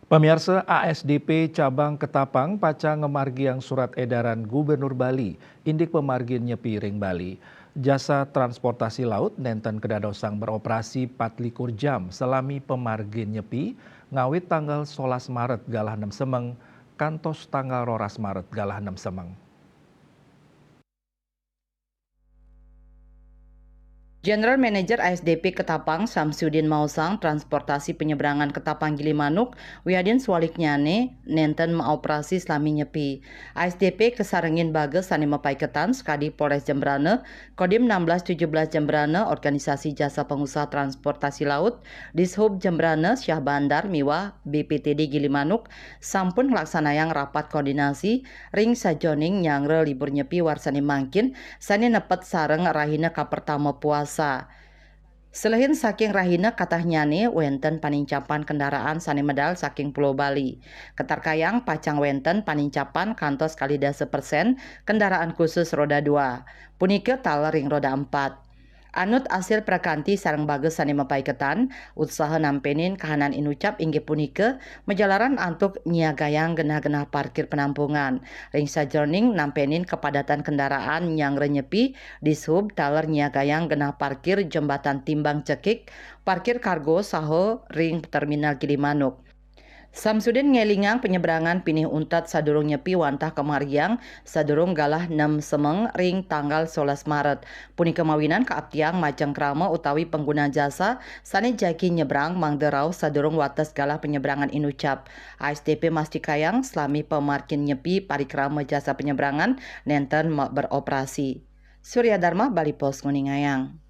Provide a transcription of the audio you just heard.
Pemirsa ASDP Cabang Ketapang paca ngemargiang surat edaran Gubernur Bali, indik pemargin nyepi ring Bali. Jasa transportasi laut nenten kedadosang beroperasi 24 jam selami pemargin nyepi, ngawit tanggal 11 Maret galah 6 semeng, kantos tanggal 12 Maret galah 6 semeng. General Manager ASDP Ketapang Samsudin Mausang Transportasi Penyeberangan Ketapang Gilimanuk Wiadin Swaliknyane nenten mengoperasi selami nyepi. ASDP kesarengin bages sani mepai ketan skadi Polres Jembrane Kodim 1617 Jembrane Organisasi Jasa Pengusaha Transportasi Laut Dishub Jembrane Syah Bandar Miwa BPTD Gilimanuk sampun laksanayang rapat koordinasi ring sajoning nyangre libur nyepi warsani mangkin sani nepet sareng rahina ka pertama puasa. Selain saking rahina katahnyane wenten panincapan kendaraan sani medal saking Pulau Bali. Ketarkayang pacang wenten panincapan kantos kalida 1% kendaraan khusus roda 2. Punike taler ring roda 4. Anut hasil prakanti sareng bages sani mapaiketan, usaha nampenin kahanan inucap inggih punike menjalaran antuk nyiagayang genah-genah parkir penampungan. Ring sajroning nampenin kepadatan kendaraan yang renyepi di sub taler nyiagayang genah parkir jembatan timbang cekik, parkir kargo saho ring terminal Gilimanuk. Samsudin ngelingang penyeberangan pinih untat sadurung nyepi wantah kemariang sadurung galah 6 semeng ring tanggal 11 Maret. Puni kemawinan keaptiang majang krama utawi pengguna jasa sani jaki nyebrang mangderau sadurung wates galah penyeberangan inucap. ASDP mastikayang selami pemarkin nyepi parikrama jasa penyeberangan nenten beroperasi. Surya Dharma Bali Pos Nguningayang.